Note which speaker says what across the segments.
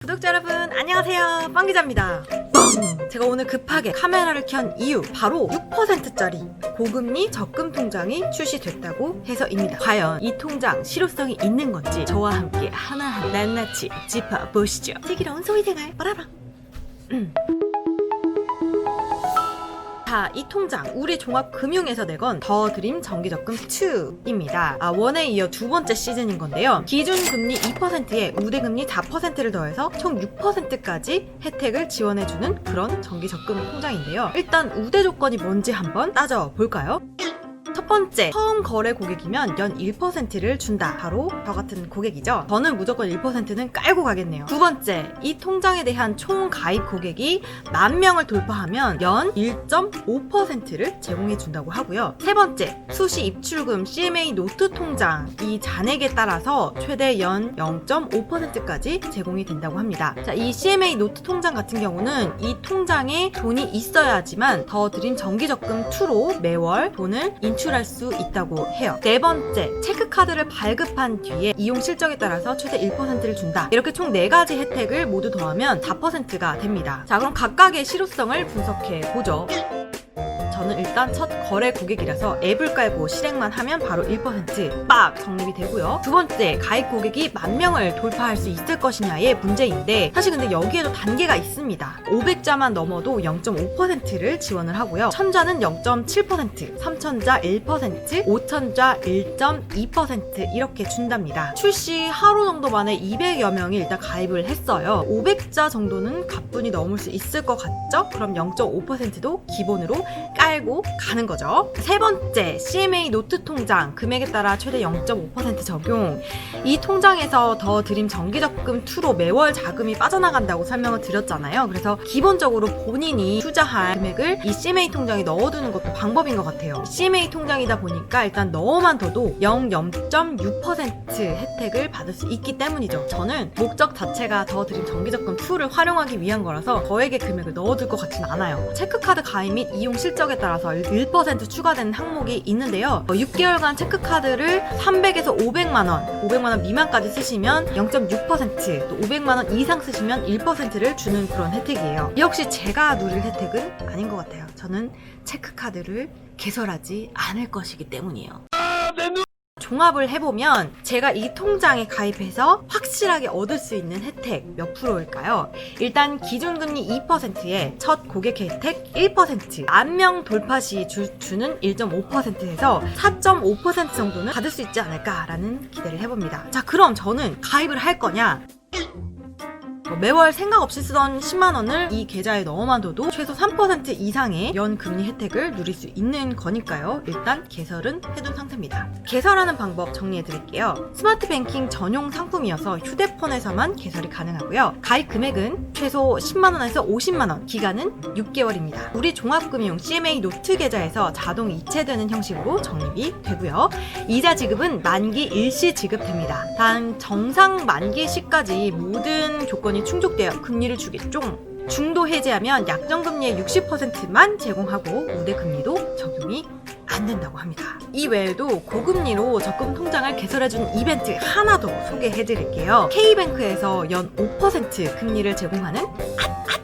Speaker 1: 구독자 여러분 안녕하세요, 빵기자입니다. 뻥! 제가 오늘 급하게 카메라를 켠 이유 바로 6%짜리 고금리 적금 통장이 출시됐다고 해서입니다. 과연 이 통장 실효성이 있는 건지 저와 함께 하나하나 낱낱이 짚어보시죠. 슬기로운 소비생활 빠라랑. 자, 이 통장 우리 종합금융에서 내건 더 드림 정기적금 2입니다. 원에 이어 두 번째 시즌인 건데요. 기준금리 2%에 우대금리 4%를 더해서 총 6%까지 혜택을 지원해주는 그런 정기적금 통장인데요. 일단 우대 조건이 뭔지 한번 따져볼까요? 첫 번째, 처음 거래 고객이면 연 1%를 준다. 바로 저 같은 고객이죠. 저는 무조건 1%는 깔고 가겠네요. 두 번째, 이 통장에 대한 총 가입 고객이 10,000명을 돌파하면 연 1.5%를 제공해 준다고 하고요. 세 번째, 수시 입출금 CMA 노트 통장 이 잔액에 따라서 최대 연 0.5%까지 제공이 된다고 합니다. 자, 이 CMA 노트 통장 같은 경우는 이 통장에 돈이 있어야지만 더 드림 정기적금 2로 매월 돈을 인출할 수 있다고 해요. 네 번째, 체크카드를 발급한 뒤에 이용 실적에 따라서 최대 1%를 준다. 이렇게 총 4가지 혜택을 모두 더하면 4%가 됩니다. 자, 그럼 각각의 실효성을 분석해 보죠. 저는 일단 첫 거래 고객이라서 앱을 깔고 실행만 하면 바로 1% 성립이 되고요. 두 번째, 가입 고객이 10,000명을 돌파할 수 있을 것이냐의 문제인데, 사실 근데 여기에도 단계가 있습니다. 500자만 넘어도 0.5%를 지원을 하고요. 1000자는 0.7%, 3000자 1%, 5000자 1.2% 이렇게 준답니다. 출시 하루 정도 만에 200여 명이 일단 가입을 했어요. 500자 정도는 가뿐히 넘을 수 있을 것 같죠? 그럼 0.5%도 기본으로 깔고 가는 거죠. 세 번째, CMA 노트 통장 금액에 따라 최대 0.5% 적용. 이 통장에서 더 드림 정기적금 2로 매월 자금이 빠져나간다고 설명을 드렸잖아요. 그래서 기본적으로 본인이 투자할 금액을 이 CMA 통장에 넣어두는 것도 방법인 것 같아요. CMA 통장이다 보니까 일단 넣어만 둬도 0.6% 혜택을 받을 수 있기 때문이죠. 저는 목적 자체가 더 드림 정기적금 2를 활용하기 위한 거라서 저에게 금액을 넣어둘 것 같진 않아요. 체크카드 가입 및 이용 실적에 따라서 1% 추가되는 항목이 있는데요. 6개월간 체크카드를 300에서 500만원, 500만원 미만까지 쓰시면 0.6%, 또 500만원 이상 쓰시면 1%를 주는 그런 혜택이에요. 역시 제가 누릴 혜택은 아닌 것 같아요. 저는 체크카드를 개설하지 않을 것이기 때문이에요. 종합을 해보면 제가 이 통장에 가입해서 확실하게 얻을 수 있는 혜택 몇 프로일까요? 일단 기준금리 2%에 첫 고객 혜택 1%, 10,000명 돌파 시 주는 1.5%에서 4.5% 정도는 받을 수 있지 않을까라는 기대를 해봅니다. 자, 그럼 저는 가입을 할 거냐? 매월 생각 없이 쓰던 10만원을 이 계좌에 넣어만 둬도 최소 3% 이상의 연 금리 혜택을 누릴 수 있는 거니까요. 일단 개설은 해둔 상태입니다. 개설하는 방법 정리해드릴게요. 스마트 뱅킹 전용 상품이어서 휴대폰에서만 개설이 가능하고요. 가입 금액은 최소 10만원에서 50만원, 기간은 6개월입니다. 우리 종합금융 CMA 노트 계좌에서 자동 이체되는 형식으로 적립이 되고요. 이자 지급은 만기 일시 지급됩니다. 단 정상 만기 시까지 모든 조건이 충족되어 금리를 주겠죠. 중도 해지하면 약정금리의 60%만 제공하고 우대금리도 적용이 안 된다고 합니다. 이 외에도 고금리로 적금 통장을 개설해준 이벤트 하나 더 소개해드릴게요. K뱅크에서 연 5% 금리를 제공하는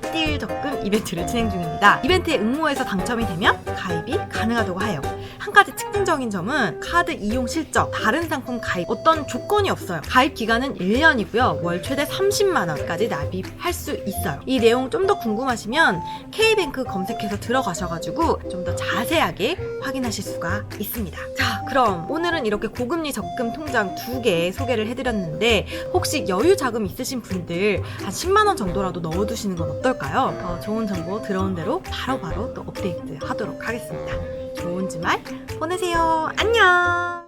Speaker 1: 핫딜 적금 이벤트를 진행 중입니다. 이벤트에 응모해서 당첨이 되면 가입이 가능하다고 해요. 한 가지 특징적인 점은 카드 이용 실적, 다른 상품 가입 어떤 조건이 없어요. 가입 기간은 1년이고요. 월 최대 30만원까지 납입할 수 있어요. 이 내용 좀 더 궁금하시면 K뱅크 검색해서 들어가셔가지고 좀 더 자세하게 확인하실 수가 있습니다. 자, 그럼 오늘은 이렇게 고금리 적금 통장 2개 소개를 해드렸는데, 혹시 여유 자금 있으신 분들 한 10만원 정도라도 넣어두시는 건 어떨까요? 더 좋은 정보 들어온 대로 바로바로 또 업데이트 하도록 하겠습니다. 좋은 주말 보내세요. 안녕!